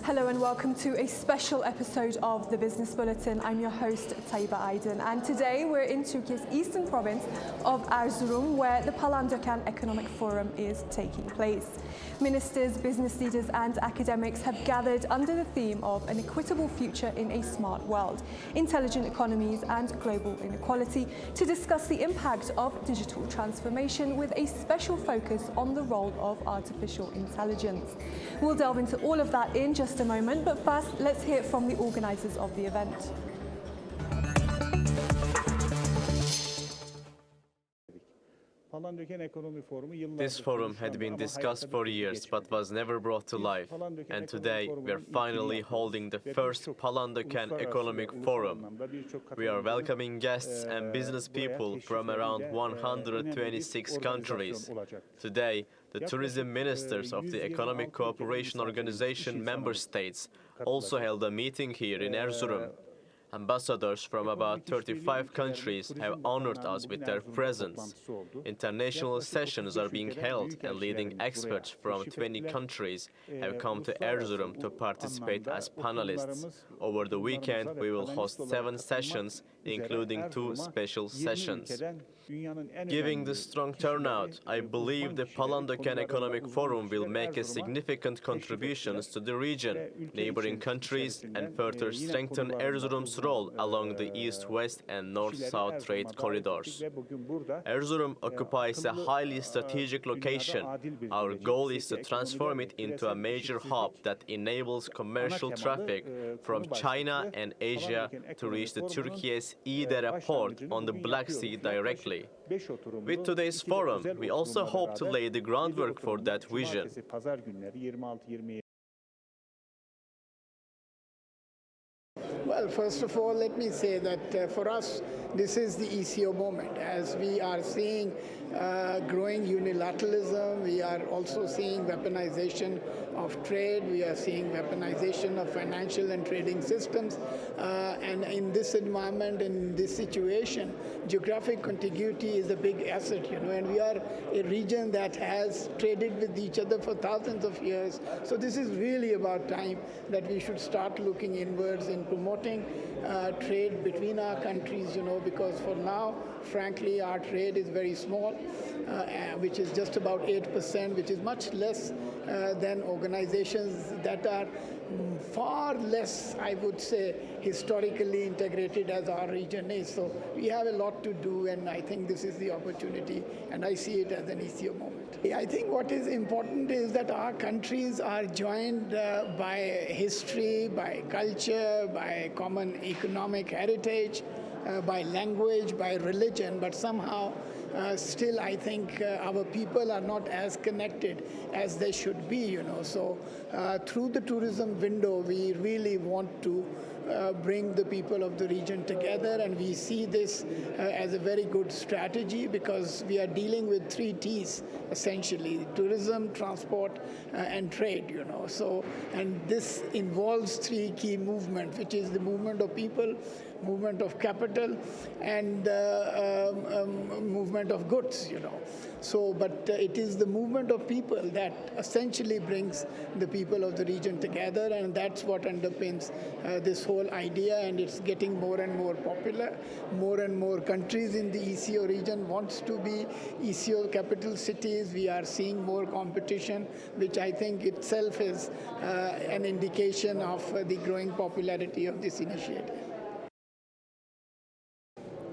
Hello and welcome to a special episode of the Business Bulletin. I'm your host, Taiba Aydın, and today we're in Turkey's eastern province of Erzurum, where the Palandöken Economic Forum is taking place. Ministers, business leaders and academics have gathered under the theme of an equitable future in a smart world, intelligent economies and global inequality to discuss the impact of digital transformation with a special focus on the role of artificial intelligence. We'll delve into all of that in just a moment, but first let's hear from the organisers of the event. This forum had been discussed for years but was never brought to life, and today we are finally holding the first Palandöken Economic Forum. We are welcoming guests and business people from around 126 countries. Today, the tourism ministers of the Economic Cooperation Organization member states also held a meeting here in Erzurum. Ambassadors from about 35 countries have honored us with their presence. International sessions are being held, and leading experts from 20 countries have come to Erzurum to participate as panelists. Over the weekend, we will host 7 sessions, including 2 special sessions. Given the strong turnout, I believe the Palandöken Economic Forum will make a significant contributions to the region, neighboring countries, and further strengthen Erzurum's role along the east-west and north-south trade corridors. Erzurum occupies a highly strategic location. Our goal is to transform it into a major hub that enables commercial traffic from China and Asia to reach the Turkiye's İdere port on the Black Sea directly. With today's forum, we also hope to lay the groundwork for that vision. Well, first of all, let me say that for us, this is the ECO moment. As we are seeing growing unilateralism, we are also seeing weaponization of trade, we are seeing weaponization of financial and trading systems. And in this environment, in this situation, geographic contiguity is a big asset, and we are a region that has traded with each other for thousands of years. So this is really about time that we should start looking inwards in promoting trade between our countries, because for now, frankly, our trade is very small, which is just about 8%, which is much less than organizations that are far less, I would say, historically integrated as our region is. So we have a lot to do, and I think this is the opportunity, and I see it as an ECO moment. I think what is important is that our countries are joined by history, by culture, by common economic heritage, by language, by religion, but somehow still I think our people are not as connected as they should be, So through the tourism window, we really want to bring the people of the region together, and we see this as a very good strategy because we are dealing with 3 T's essentially: tourism, transport, and trade. So, and this involves 3 key movements, which is the movement of people, movement of capital, and movement of goods. So, but it is the movement of people that essentially brings the people of the region together, and that's what underpins this whole idea, and it's getting more and more popular. More and more countries in the ECO region wants to be ECO capital cities. We are seeing more competition, which I think itself is an indication of the growing popularity of this initiative.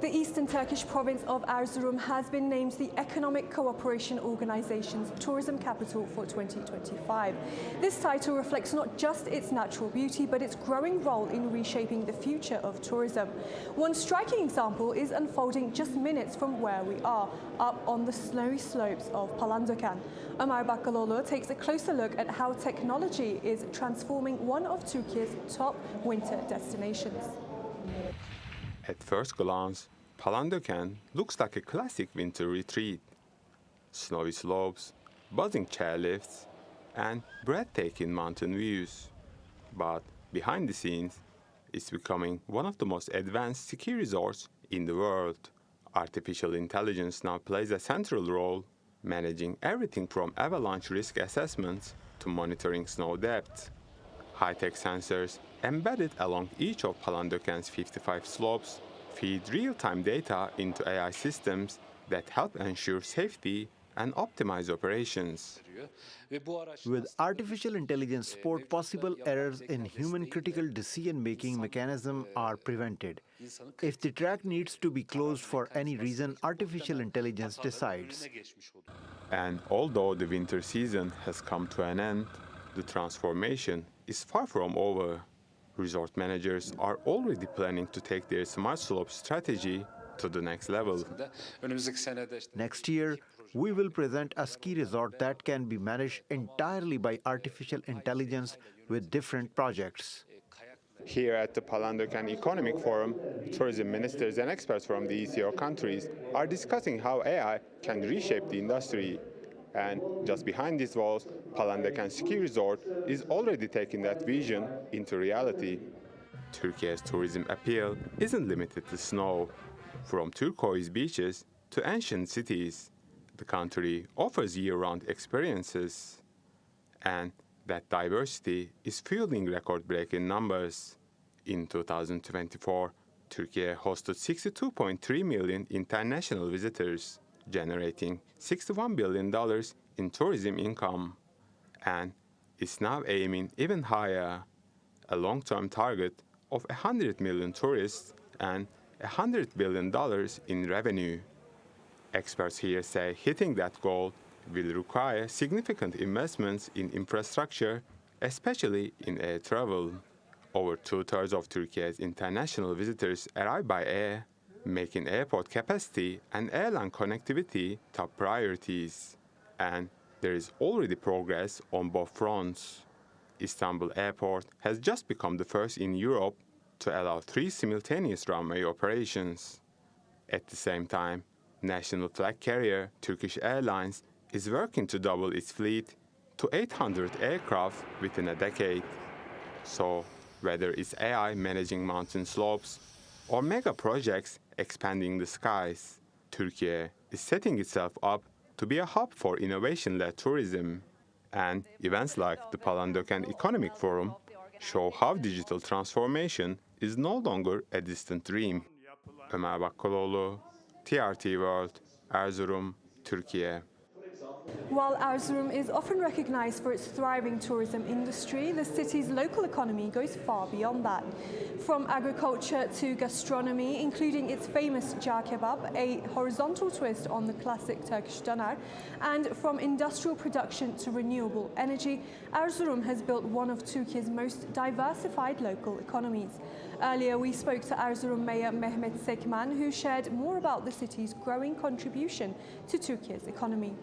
The Eastern Turkish province of Erzurum has been named the Economic Cooperation Organization's tourism capital for 2025. This title reflects not just its natural beauty, but its growing role in reshaping the future of tourism. One striking example is unfolding just minutes from where we are, up on the snowy slopes of Palandöken. Ömer Bakkaloğlu takes a closer look at how technology is transforming one of Turkey's top winter destinations. At first glance, Palandöken looks like a classic winter retreat. Snowy slopes, buzzing chairlifts, and breathtaking mountain views. But behind the scenes, it's becoming one of the most advanced ski resorts in the world. Artificial intelligence now plays a central role, managing everything from avalanche risk assessments to monitoring snow depth. High-tech sensors embedded along each of Palandöken's 55 slopes feed real-time data into AI systems that help ensure safety and optimize operations. With artificial intelligence support, possible errors in human critical decision-making mechanism are prevented. If the track needs to be closed for any reason, artificial intelligence decides. And although the winter season has come to an end, the transformation is far from over. Resort managers are already planning to take their smart slope strategy to the next level. Next year, we will present a ski resort that can be managed entirely by artificial intelligence with different projects. Here at the Palandöken Economic Forum, tourism ministers and experts from the ECO countries are discussing how AI can reshape the industry. And just behind these walls, Palandöken Ski Resort is already taking that vision into reality. Turkey's tourism appeal isn't limited to snow. From turquoise beaches to ancient cities, the country offers year-round experiences. And that diversity is fueling record-breaking numbers. In 2024, Turkey hosted 62.3 million international visitors, generating $61 billion in tourism income. And is now aiming even higher, a long-term target of 100 million tourists and $100 billion in revenue. Experts here say hitting that goal will require significant investments in infrastructure, especially in air travel. Over two-thirds of Turkey's international visitors arrive by air, making airport capacity and airline connectivity top priorities. And there is already progress on both fronts. Istanbul Airport has just become the first in Europe to allow 3 simultaneous runway operations. At the same time, national flag carrier Turkish Airlines is working to double its fleet to 800 aircraft within a decade. So, whether it's AI managing mountain slopes or mega projects expanding the skies, Turkey is setting itself up to be a hub for innovation-led tourism. And events like the Palandöken Economic Forum show how digital transformation is no longer a distant dream. Ömer Bakkaloğlu, TRT World, Erzurum, Turkey. While Erzurum is often recognized for its thriving tourism industry, the city's local economy goes far beyond that. From agriculture to gastronomy, including its famous jar kebab, a horizontal twist on the classic Turkish döner, and from industrial production to renewable energy, Erzurum has built one of Turkey's most diversified local economies. Earlier, we spoke to Erzurum Mayor Mehmet Sekmen, who shared more about the city's growing contribution to Turkey's economy.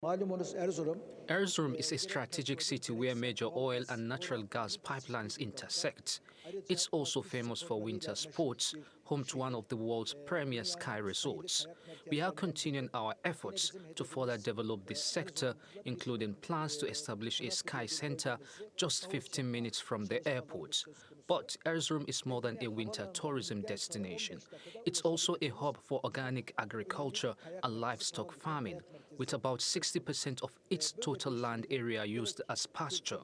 Erzurum is a strategic city where major oil and natural gas pipelines intersect. It's also famous for winter sports, home to one of the world's premier ski resorts. We are continuing our efforts to further develop this sector, including plans to establish a ski center just 15 minutes from the airport. But Erzurum is more than a winter tourism destination. It's also a hub for organic agriculture and livestock farming, with about 60% of its total land area used as pasture.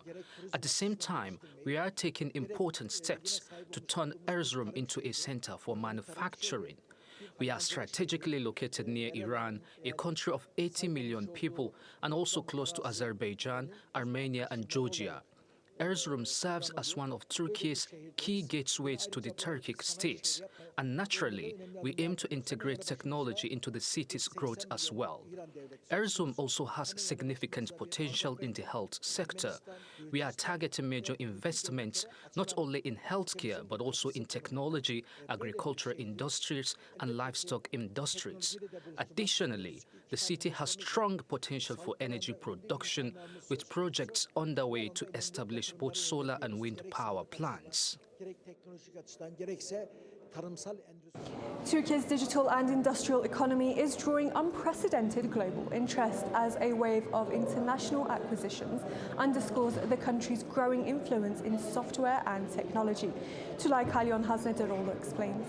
At the same time, we are taking important steps to turn Erzurum into a center for manufacturing. We are strategically located near Iran, a country of 80 million people, and also close to Azerbaijan, Armenia, and Georgia. Erzurum serves as one of Turkey's key gateways to the Turkic states, and naturally, we aim to integrate technology into the city's growth as well. Erzurum also has significant potential in the health sector. We are targeting major investments not only in healthcare but also in technology, agricultural industries, and livestock industries. Additionally, the city has strong potential for energy production, with projects underway to establish both solar and wind power plants. Turkey's digital and industrial economy is drawing unprecedented global interest as a wave of international acquisitions underscores the country's growing influence in software and technology. Tulay Kalyon Haznederoğlu explains.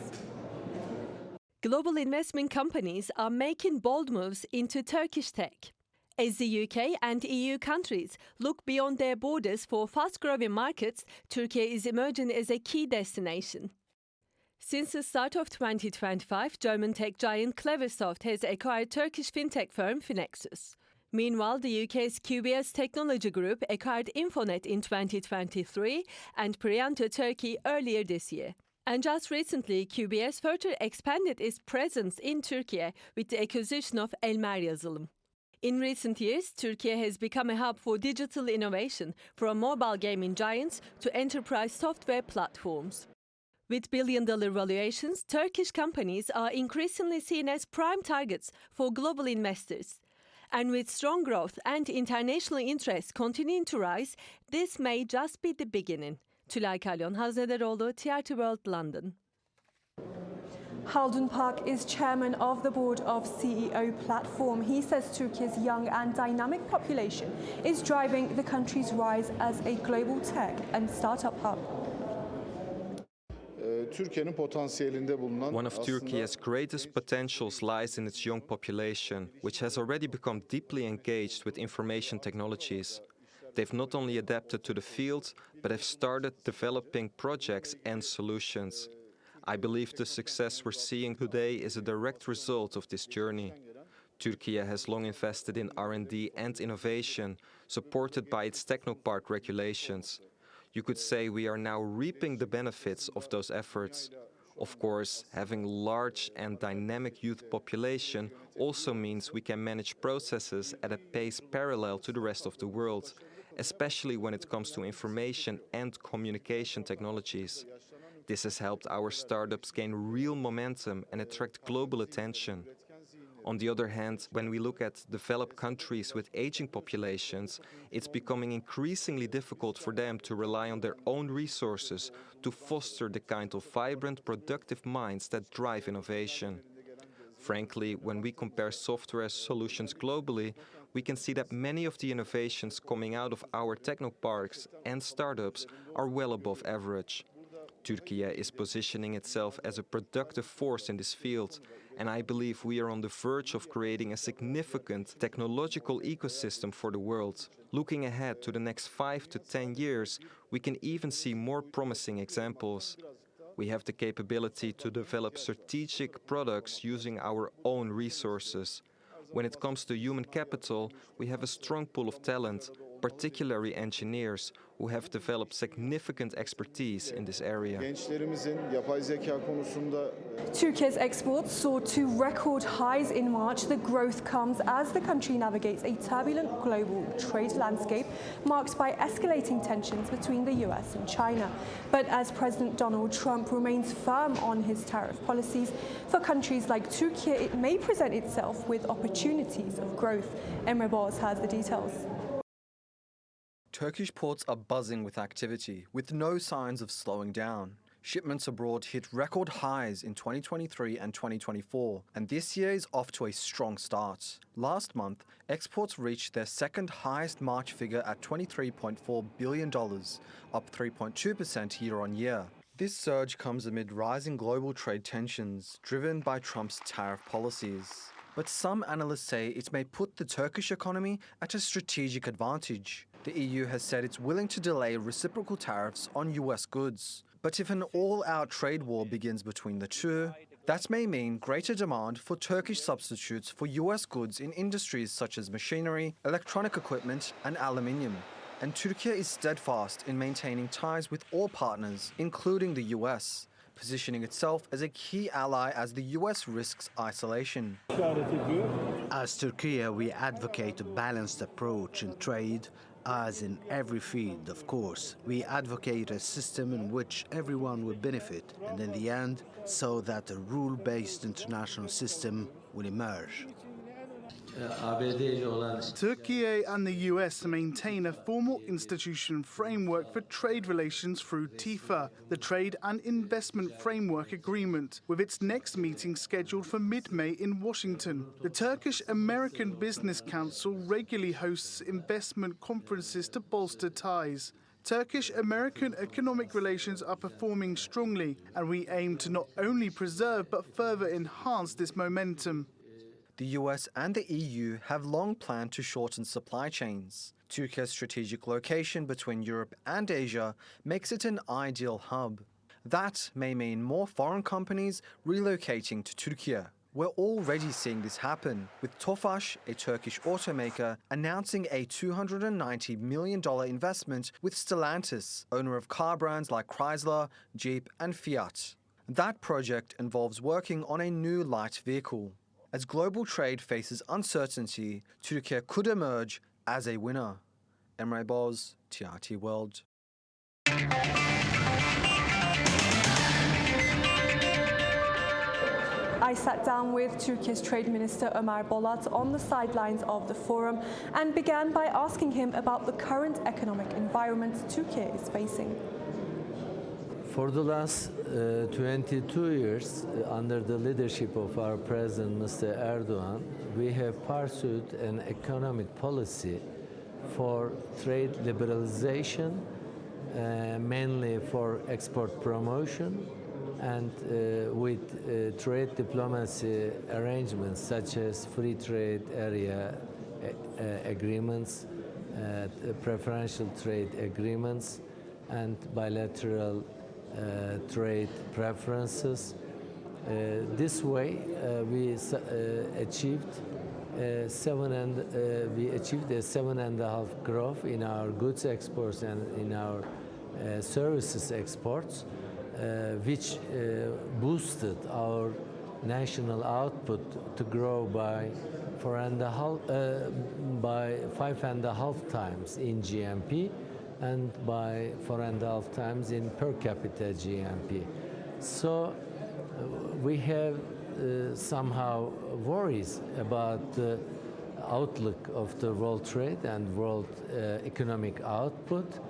Global investment companies are making bold moves into Turkish tech. As the UK and EU countries look beyond their borders for fast-growing markets, Turkey is emerging as a key destination. Since the start of 2025, German tech giant Cleversoft has acquired Turkish fintech firm Finexus. Meanwhile, the UK's QBS Technology Group acquired Infonet in 2023 and Priyanto Turkey earlier this year. And just recently, QBS further expanded its presence in Turkey with the acquisition of Elmer Yazılım. In recent years, Turkey has become a hub for digital innovation, from mobile gaming giants to enterprise software platforms. With billion-dollar valuations, Turkish companies are increasingly seen as prime targets for global investors. And with strong growth and international interest continuing to rise, this may just be the beginning. Tülay Kalyon, Haznederoğlu, TRT World, London. Haldun Park is chairman of the board of CEO Platform. He says Turkey's young and dynamic population is driving the country's rise as a global tech and startup hub. One of Turkey's greatest potentials lies in its young population, which has already become deeply engaged with information technologies. They've not only adapted to the field, but have started developing projects and solutions. I believe the success we're seeing today is a direct result of this journey. Turkey has long invested in R&D and innovation, supported by its Technopark regulations. You could say we are now reaping the benefits of those efforts. Of course, having large and dynamic youth population also means we can manage processes at a pace parallel to the rest of the world, especially when it comes to information and communication technologies. This has helped our startups gain real momentum and attract global attention. On the other hand, when we look at developed countries with aging populations, it's becoming increasingly difficult for them to rely on their own resources to foster the kind of vibrant, productive minds that drive innovation. Frankly, when we compare software solutions globally, we can see that many of the innovations coming out of our technoparks and startups are well above average. Turkey is positioning itself as a productive force in this field, and I believe we are on the verge of creating a significant technological ecosystem for the world. Looking ahead to the next 5 to 10 years, we can even see more promising examples. We have the capability to develop strategic products using our own resources. When it comes to human capital, we have a strong pool of talent, particularly engineers, who have developed significant expertise in this area. Turkey's exports soared to record highs in March. The growth comes as the country navigates a turbulent global trade landscape marked by escalating tensions between the US and China. But as President Donald Trump remains firm on his tariff policies, for countries like Turkey, it may present itself with opportunities of growth. Emre Boz has the details. Turkish ports are buzzing with activity, with no signs of slowing down. Shipments abroad hit record highs in 2023 and 2024, and this year is off to a strong start. Last month, exports reached their second highest March figure at $23.4 billion, up 3.2% year-on-year. This surge comes amid rising global trade tensions, driven by Trump's tariff policies. But some analysts say it may put the Turkish economy at a strategic advantage. The EU has said it's willing to delay reciprocal tariffs on US goods. But if an all-out trade war begins between the two, that may mean greater demand for Turkish substitutes for US goods in industries such as machinery, electronic equipment, and aluminium. And Turkey is steadfast in maintaining ties with all partners, including the US, positioning itself as a key ally as the US risks isolation. As Turkey, we advocate a balanced approach in trade, as in every field, of course. We advocate a system in which everyone will benefit, and in the end, so that a rule-based international system will emerge. Turkey and the US maintain a formal institution framework for trade relations through TIFA, the Trade and Investment Framework Agreement, with its next meeting scheduled for mid-May in Washington. The Turkish-American Business Council regularly hosts investment conferences to bolster ties. Turkish-American economic relations are performing strongly, and we aim to not only preserve but further enhance this momentum. The US and the EU have long planned to shorten supply chains. Turkey's strategic location between Europe and Asia makes it an ideal hub. That may mean more foreign companies relocating to Turkey. We're already seeing this happen, with Tofaş, a Turkish automaker, announcing a $290 million investment with Stellantis, owner of car brands like Chrysler, Jeep and Fiat. That project involves working on a new light vehicle. As global trade faces uncertainty, Turkey could emerge as a winner. Emre Boz, TRT World. I sat down with Turkey's Trade Minister Ömer Bolat on the sidelines of the forum and began by asking him about the current economic environment Turkey is facing. For the last 22 years, under the leadership of our President, Mr. Erdogan, we have pursued an economic policy for trade liberalization, mainly for export promotion, and with trade diplomacy arrangements such as free trade area agreements, preferential trade agreements, and bilateral trade preferences. This way, we achieved a 7.5% growth in our goods exports and in our services exports, which boosted our national output to grow by 5.5 times in GNP and by 4.5 times in per capita GNP. So we have somehow worries about the outlook of the world trade and world economic output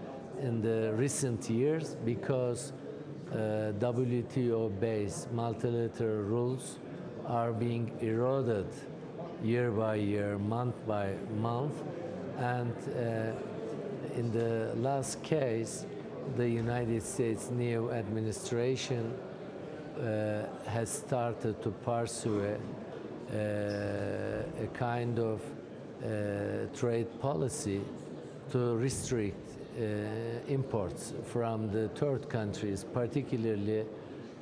in the recent years because WTO-based multilateral rules are being eroded year by year, month by month, and in the last case, the United States new administration has started to pursue a kind of trade policy to restrict imports from the third countries, particularly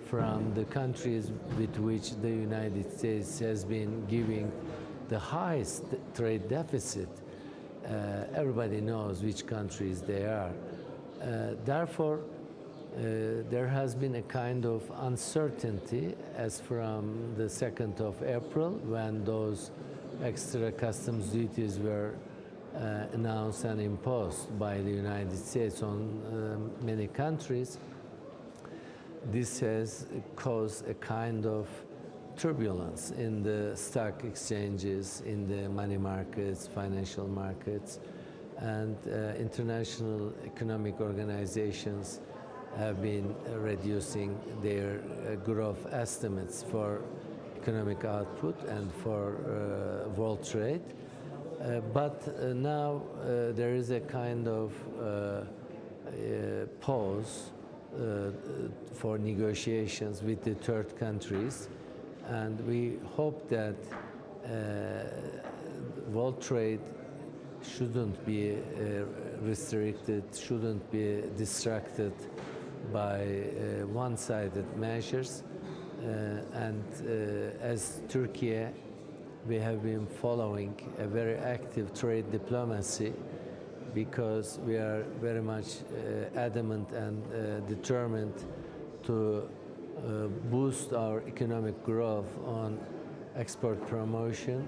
from the countries with which the United States has been giving the highest trade deficit. Everybody knows which countries they are. Therefore, there has been a kind of uncertainty as from the 2nd of April when those extra customs duties were announced and imposed by the United States on many countries. This has caused a kind of turbulence in the stock exchanges, in the money markets, financial markets, and international economic organizations have been reducing their growth estimates for economic output and for world trade. But now there is a kind of pause for negotiations with the third countries, and we hope that world trade shouldn't be restricted, shouldn't be distracted by one-sided measures. And as Turkey, we have been following a very active trade diplomacy because we are very much adamant and determined to boost our economic growth on export promotion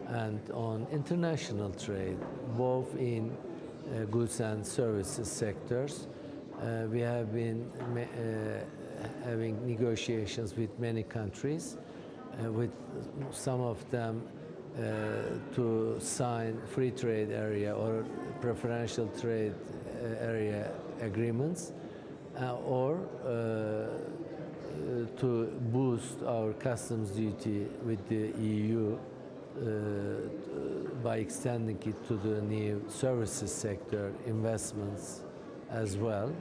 and on international trade, both in goods and services sectors. We have been having negotiations with many countries, with some of them to sign free trade area or preferential trade area agreements, or to boost our customs duty with the EU by extending it to the new services sector investments as well.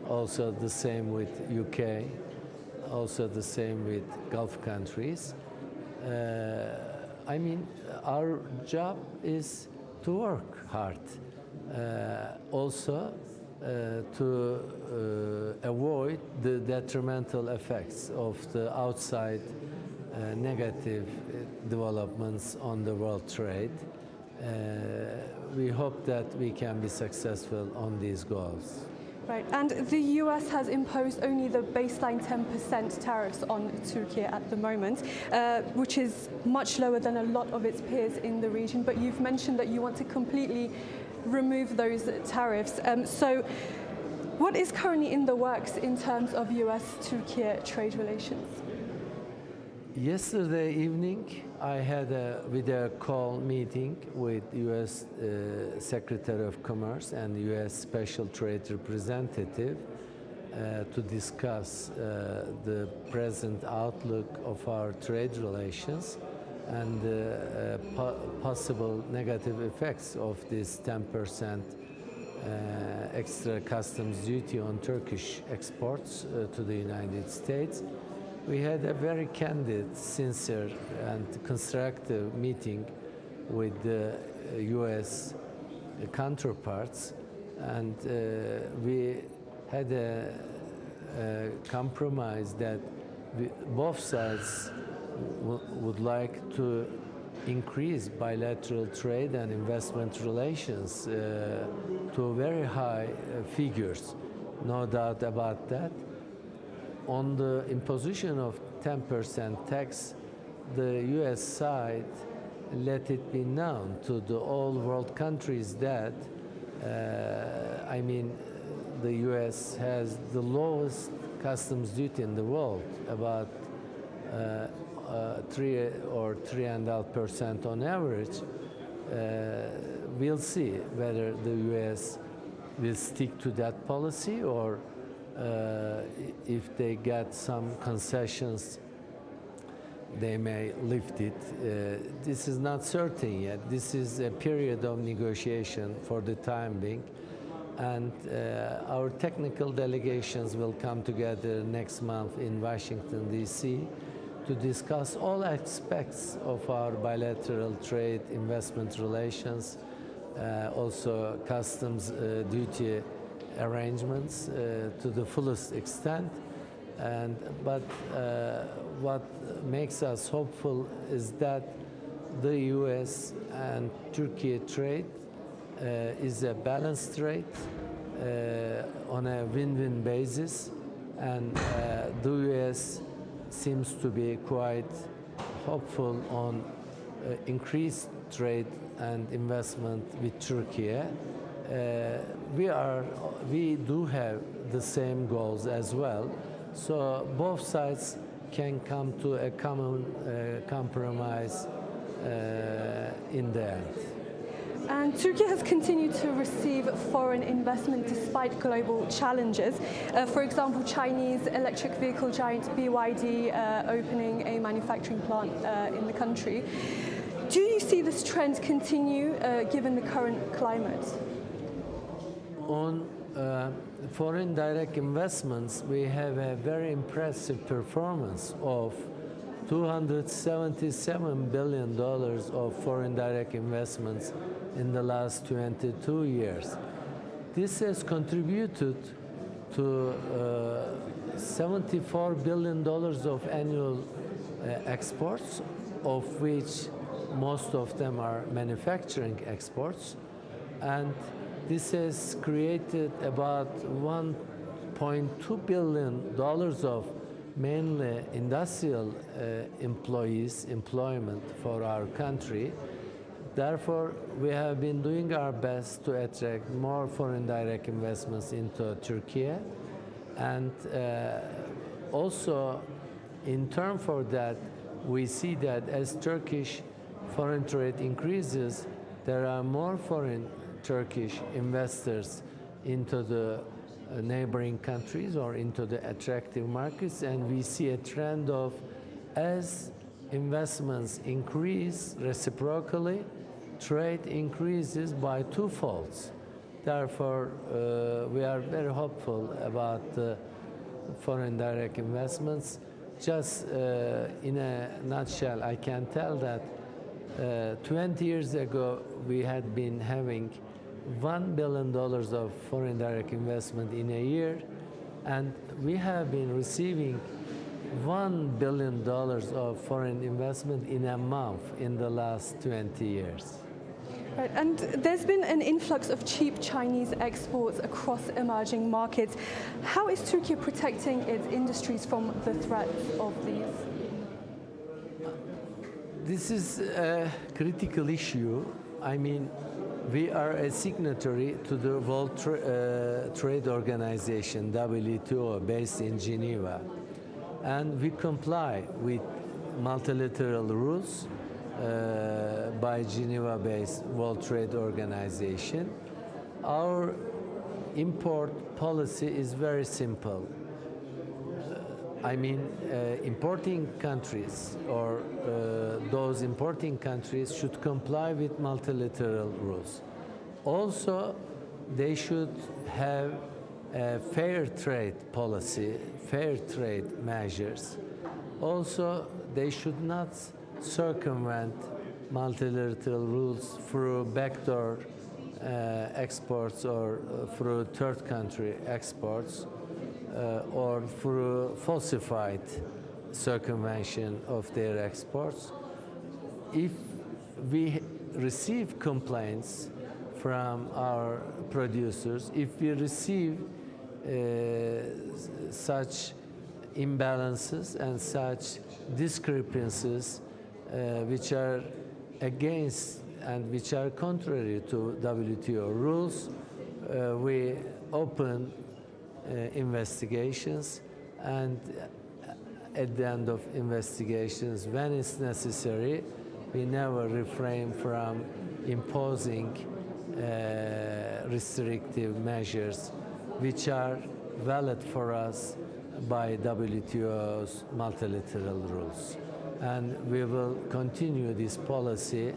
Also the same with UK, also the same with Gulf countries. I mean, our job is to work hard. Also, to avoid the detrimental effects of the outside negative developments on the world trade. We hope that we can be successful on these goals. Right, and the US has imposed only the baseline 10% tariffs on Turkey at the moment, which is much lower than a lot of its peers in the region. But you've mentioned that you want to completely remove those tariffs. So what is currently in the works in terms of US-Turkey trade relations? Yesterday evening, I had a video call meeting with U.S. Secretary of Commerce and U.S. Special Trade Representative to discuss the present outlook of our trade relations and possible negative effects of this 10% extra customs duty on Turkish exports to the United States. We had a very candid, sincere, and constructive meeting with the U.S. counterparts, and we had a compromise that both sides would like to increase bilateral trade and investment relations to very high figures, no doubt about that. On the imposition of 10% tax, the U.S. side let it be known to the all world countries that, I mean, the U.S. has the lowest customs duty in the world, about 3 or 3.5% on average. We'll see whether the U.S. will stick to that policy or if they get some concessions, they may lift it. This is not certain yet. This is a period of negotiation for the time being. And our technical delegations will come together next month in Washington, D.C. to discuss all aspects of our bilateral trade investment relations, also customs duty arrangements to the fullest extent. But what makes us hopeful is that the U.S. and Turkey trade is a balanced trade on a win-win basis, and the U.S. seems to be quite hopeful on increased trade and investment with Turkey. We do have the same goals as well, so both sides can come to a common compromise in the end. And Turkey has continued to receive foreign investment despite global challenges. For example, Chinese electric vehicle giant BYD opening a manufacturing plant in the country. Do you see this trend continue given the current climate? On foreign direct investments, we have a very impressive performance of $277 billion of foreign direct investments in the last 22 years. This has contributed to $74 billion of annual exports, of which most of them are manufacturing exports. And this has created about $1.2 billion of mainly industrial employment for our country. Therefore, we have been doing our best to attract more foreign direct investments into Turkey. And also, in turn for that, we see that as Turkish foreign trade increases, there are more foreign Turkish investors into the neighboring countries or into the attractive markets, and we see a trend of, as investments increase reciprocally, trade increases by twofolds. Therefore, we are very hopeful about foreign direct investments. Just in a nutshell, I can tell that 20 years ago, we had been having $1 billion of foreign direct investment in a year, and we have been receiving $1 billion of foreign investment in a month in the last 20 years. Right, and there's been an influx of cheap Chinese exports across emerging markets. How is Turkey protecting its industries from the threats of these? This is a critical issue. I mean, we are a signatory to the World Trade Organization, WTO, based in Geneva. And we comply with multilateral rules by Geneva-based World Trade Organization. Our import policy is very simple. I mean, importing countries or those importing countries should comply with multilateral rules. Also, they should have a fair trade policy, fair trade measures. Also, they should not circumvent multilateral rules through backdoor exports or through third country exports or through falsified circumvention of their exports. If we receive complaints from our producers, if we receive such imbalances and such discrepancies which are against and which are contrary to WTO rules, we open investigations, and at the end of investigations, when it's necessary, we never refrain from imposing restrictive measures which are valid for us by WTO's multilateral rules. And we will continue this policy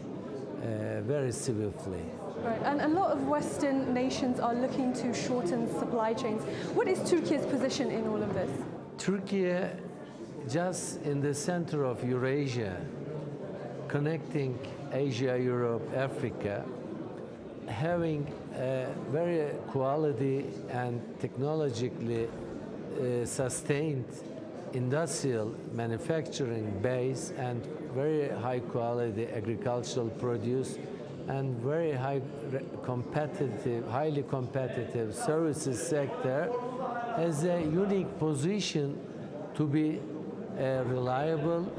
very swiftly. Right, and a lot of Western nations are looking to shorten supply chains. What is Turkey's position in all of this? Turkey, just in the center of Eurasia, connecting Asia, Europe, Africa, having a very quality and technologically sustained industrial manufacturing base and very high quality agricultural produce and very highly competitive services sector has a unique position to be a reliable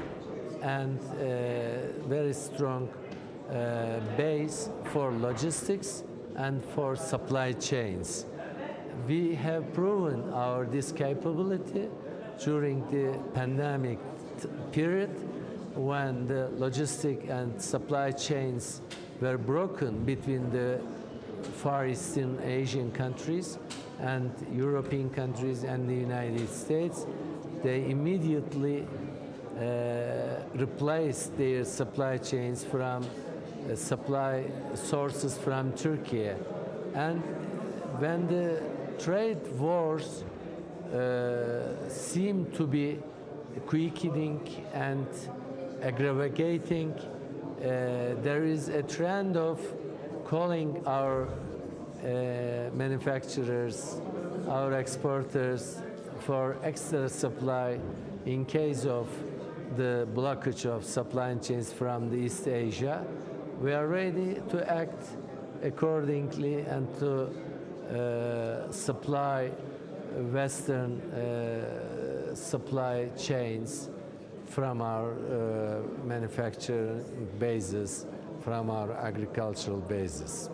and very strong base for logistics and for supply chains. We have proven this capability during the pandemic period when the logistic and supply chains were broken between the Far Eastern Asian countries and European countries and the United States. They immediately replaced their supply chains from supply sources from Turkey. And when the trade wars seem to be quickening and aggravating, there is a trend of calling our manufacturers, our exporters for extra supply in case of the blockage of supply chains from the East Asia. We are ready to act accordingly and to supply Western supply chains from our manufacturing bases, from our agricultural bases.